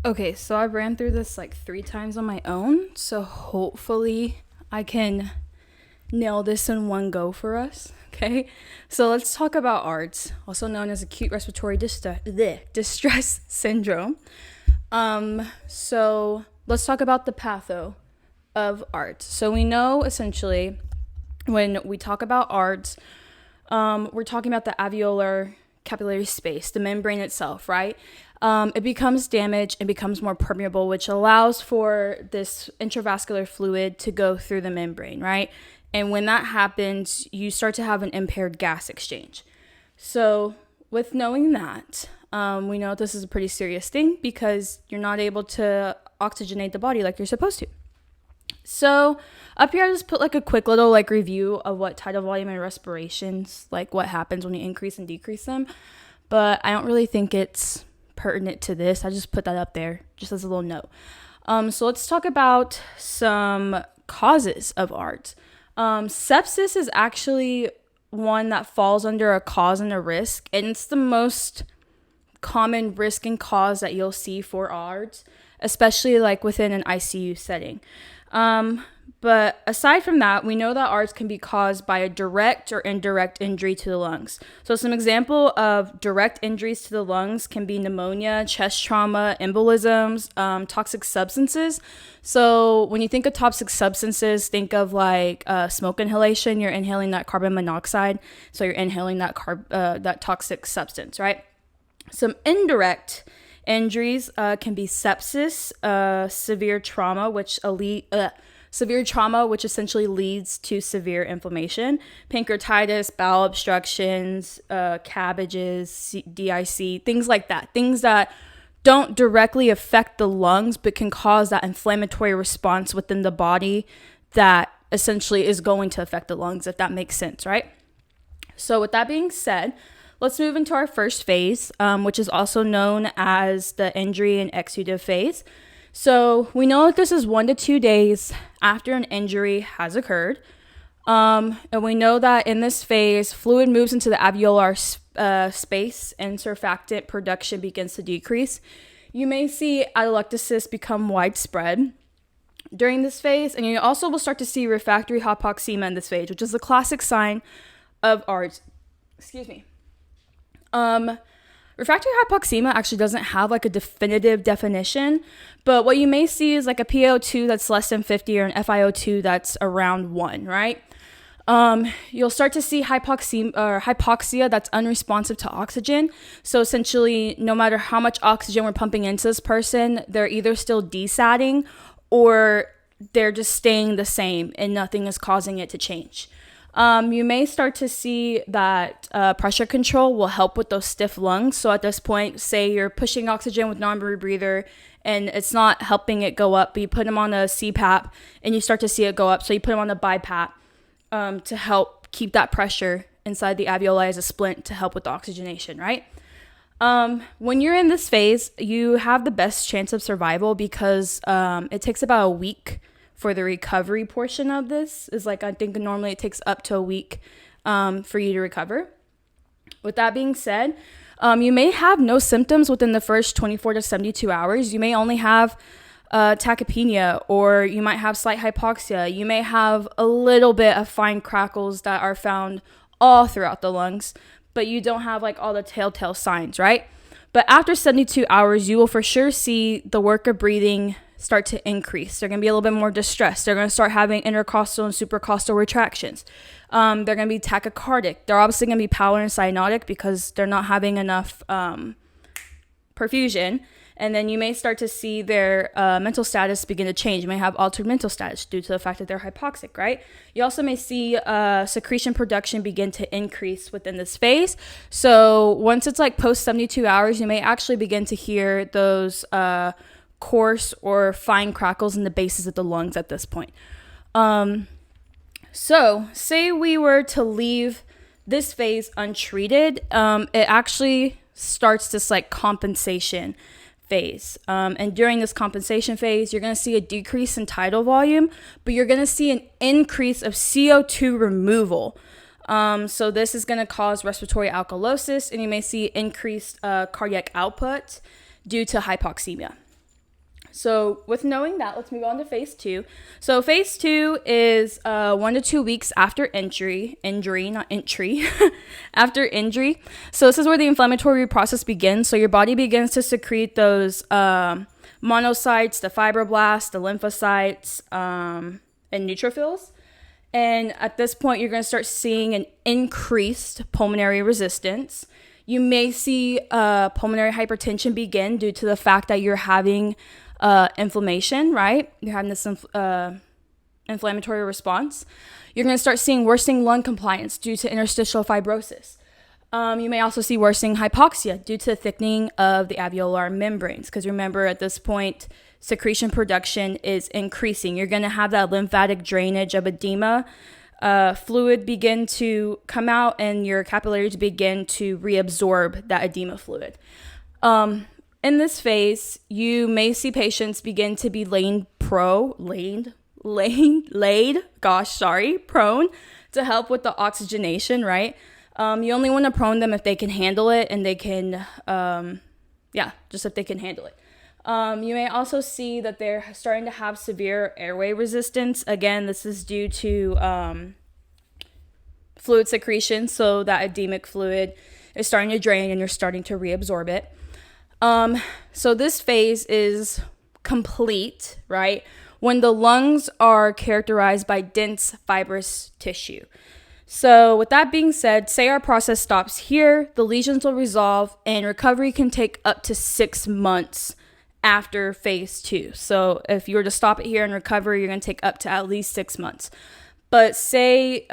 Okay, so I ran through this like 3 times on my own, so hopefully I can nail this in one go for us. Okay, so let's talk about ARDS, also known as acute respiratory distress syndrome. So let's talk about the patho of ARDS. So we know essentially when we talk about ARDS, we're talking about the alveolar capillary space, the membrane itself, right? It becomes damaged and becomes more permeable, which allows for this intravascular fluid to go through the membrane, right? And when that happens, you start to have an impaired gas exchange. So with knowing that, we know this is a pretty serious thing because you're not able to oxygenate the body like you're supposed to. So up here, I just put like a quick little like review of what tidal volume and respirations, like what happens when you increase and decrease them. But I don't really think it's pertinent to this. I just put that up there just as a little note. So let's talk about some causes of ARDS. Sepsis is actually one that falls under a cause and a risk, and it's the most common risk and cause that you'll see for ARDS, especially like within an ICU setting. But aside from that, we know that ARDS can be caused by a direct or indirect injury to the lungs. So some example of direct injuries to the lungs can be pneumonia, chest trauma, embolisms, toxic substances. So when you think of toxic substances, think of like smoke inhalation. You're inhaling that carbon monoxide, so you're inhaling that that toxic substance, right? Some indirect injuries can be sepsis, severe trauma, which essentially leads to severe inflammation, pancreatitis, bowel obstructions, cabbages, DIC, things like that. Things that don't directly affect the lungs, but can cause that inflammatory response within the body that essentially is going to affect the lungs, if that makes sense, right? So with that being said, let's move into our first phase, which is also known as the injury and exudative phase. So we know that this is 1 to 2 days after an injury has occurred. And we know that in this phase, fluid moves into the alveolar space and surfactant production begins to decrease. You may see atelectasis become widespread during this phase, and you also will start to see refractory hypoxemia in this phase, which is a classic sign of ARDS. Excuse me. Refractory hypoxemia actually doesn't have like a definitive definition, but what you may see is like a PaO2 that's less than 50 or an FiO2 that's around 1, right? You'll start to see hypoxia that's unresponsive to oxygen. So essentially, no matter how much oxygen we're pumping into this person, they're either still desatting or they're just staying the same and nothing is causing it to change. You may start to see that pressure control will help with those stiff lungs. So at this point, say you're pushing oxygen with non-rebreather and it's not helping it go up, but you put them on a CPAP and you start to see it go up. So you put them on a BiPAP to help keep that pressure inside the alveoli as a splint to help with the oxygenation, right? When you're in this phase, you have the best chance of survival because it takes about a week for the recovery portion of this. Is like, I think normally it takes up to a week for you to recover. With that being said, you may have no symptoms within the first 24 to 72 hours. You may only have tachypnea, or you might have slight hypoxia. You may have a little bit of fine crackles that are found all throughout the lungs, but you don't have like all the telltale signs, right? But after 72 hours, you will for sure see the work of breathing start to increase. They're going to be a little bit more distressed. They're going to start having intercostal and supracostal retractions. They're going to be tachycardic. They're obviously going to be pallor and cyanotic because they're not having enough perfusion. And then you may start to see their mental status begin to change. You may have altered mental status due to the fact that they're hypoxic, right? You also may see secretion production begin to increase within this phase. So once it's like post 72 hours, you may actually begin to hear those coarse or fine crackles in the bases of the lungs at this point. So say we were to leave this phase untreated, it actually starts this like compensation phase. And during this compensation phase, you're going to see a decrease in tidal volume, but you're going to see an increase of CO2 removal. So this is going to cause respiratory alkalosis, and you may see increased cardiac output due to hypoxemia. So with knowing that, let's move on to phase 2. So phase 2 is 1 to 2 weeks after injury, not entry, after injury. So this is where the inflammatory process begins. So your body begins to secrete those monocytes, the fibroblasts, the lymphocytes, and neutrophils. And at this point, you're going to start seeing an increased pulmonary resistance. You may see pulmonary hypertension begin due to the fact that you're having inflammation, right? You're having this inflammatory response. You're going to start seeing worsening lung compliance due to interstitial fibrosis. You may also see worsening hypoxia due to the thickening of the alveolar membranes, because remember, at this point, secretion production is increasing. You're going to have that lymphatic drainage of edema, fluid begin to come out, and your capillaries begin to reabsorb that edema fluid. In this phase, you may see patients begin to be prone to help with the oxygenation, right? You only want to prone them if they can handle it, and they can, just if they can handle it. You may also see that they're starting to have severe airway resistance. Again, this is due to fluid secretion, so that edemic fluid is starting to drain and you're starting to reabsorb it. So this phase is complete, right, when the lungs are characterized by dense fibrous tissue. So with that being said, say our process stops here, the lesions will resolve, and recovery can take up to 6 months after phase 2. So if you were to stop it here in recovery, you're going to take up to at least 6 months. But say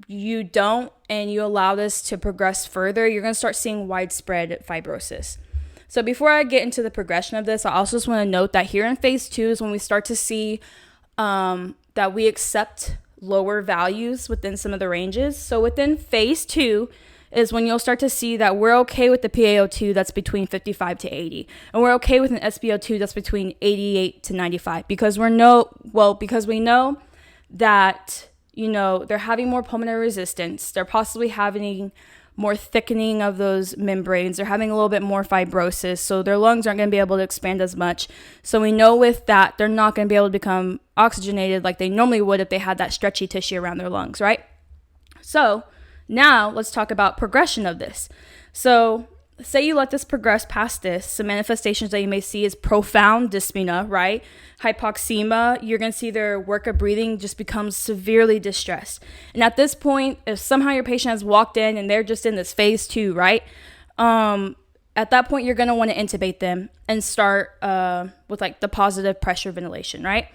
you don't, and you allow this to progress further, you're going to start seeing widespread fibrosis. So before I get into the progression of this, I also just want to note that here in phase 2 is when we start to see that we accept lower values within some of the ranges. So within phase 2 is when you'll start to see that we're okay with the PaO2 that's between 55 to 80. And we're okay with an SpO2 that's between 88 to 95 because we know that, they're having more pulmonary resistance. They're possibly having more thickening of those membranes. They're having a little bit more fibrosis, so their lungs aren't going to be able to expand as much. So we know with that, they're not going to be able to become oxygenated like they normally would if they had that stretchy tissue around their lungs, right? So now let's talk about progression of this. So say you let this progress past this, some manifestations that you may see is profound dyspnea, right? Hypoxemia, you're going to see their work of breathing just becomes severely distressed. And at this point, if somehow your patient has walked in and they're just in this phase 2, right? At that point, you're going to want to intubate them and start with like the positive pressure ventilation, right?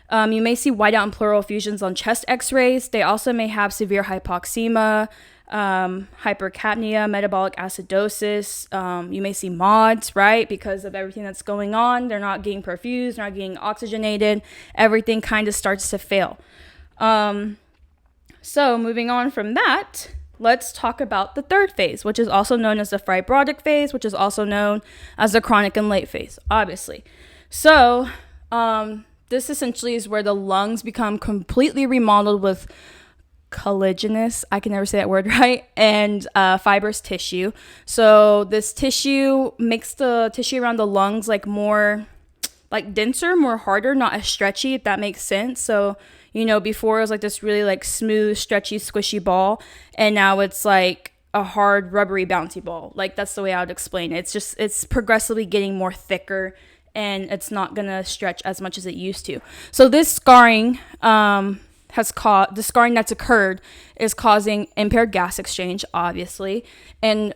You may see whiteout and pleural effusions on chest x-rays. They also may have severe hypoxemia, hypercapnia, metabolic acidosis. You may see MODS, right? Because of everything that's going on. They're not getting perfused, not getting oxygenated. Everything kind of starts to fail. So moving on from that, let's talk about the third phase, which is also known as the fibrotic phase, which is also known as the chronic and late phase, obviously. So this essentially is where the lungs become completely remodeled with collagenous, I can never say that word right, and fibrous tissue. So this tissue makes the tissue around the lungs like more like denser, more harder, not as stretchy, if that makes sense. So, before it was like this really like smooth, stretchy, squishy ball, and now it's like a hard, rubbery, bouncy ball. Like that's the way I would explain it. It's progressively getting more thicker, and it's not gonna stretch as much as it used to. So this scarring the scarring that's occurred is causing impaired gas exchange, obviously, and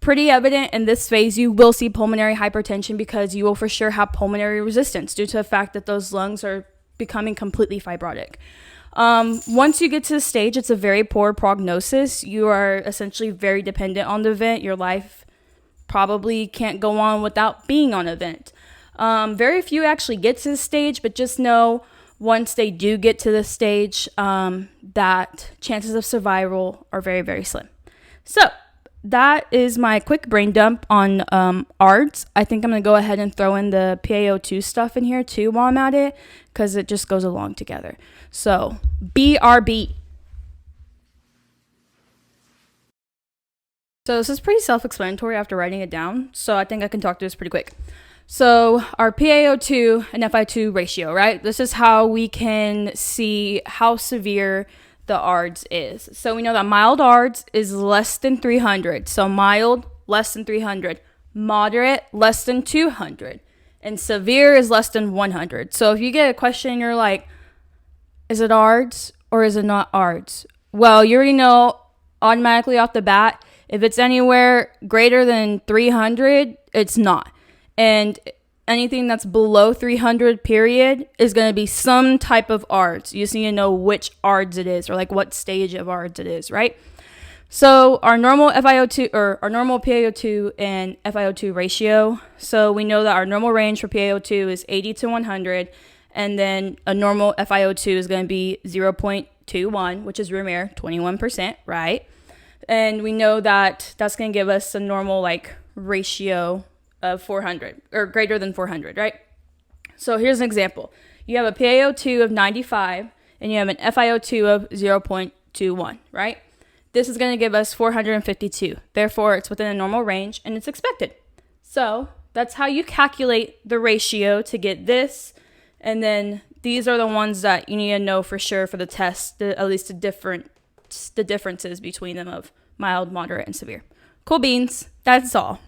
pretty evident in this phase, you will see pulmonary hypertension because you will for sure have pulmonary resistance due to the fact that those lungs are becoming completely fibrotic. Once you get to the stage, it's a very poor prognosis. You are essentially very dependent on the vent. Your life probably can't go on without being on a vent. Very few actually get to this stage, but just know once they do get to this stage, that chances of survival are very, very slim. So that is my quick brain dump on ARDs. I think I'm going to go ahead and throw in the PaO2 stuff in here too while I'm at it, because it just goes along together. So BRB. So this is pretty self-explanatory after writing it down, so I think I can talk through this pretty quick. So our PaO2 and FiO2 ratio, right? This is how we can see how severe the ARDS is. So we know that mild ARDS is less than 300. So mild, less than 300. Moderate, less than 200. And severe is less than 100. So if you get a question, you're like, is it ARDS or is it not ARDS? Well, you already know automatically off the bat, if it's anywhere greater than 300, it's not. And anything that's below 300 period is going to be some type of ARDS. You just need to know which ARDS it is, or like what stage of ARDS it is, right? So our normal FiO2 or our normal PaO2 and FiO2 ratio. So we know that our normal range for PaO2 is 80 to 100, and then a normal FiO2 is going to be 0.21, which is room air, 21%, right? And we know that that's going to give us a normal like ratio of 400 or greater than 400, right? So here's an example. You have a PaO2 of 95 and you have an FiO2 of 0.21, right? This is going to give us 452. Therefore, it's within a normal range and it's expected. So that's how you calculate the ratio to get this. And then these are the ones that you need to know for sure for the test, at least the differences between them of mild, moderate, and severe. Cool beans. That's all.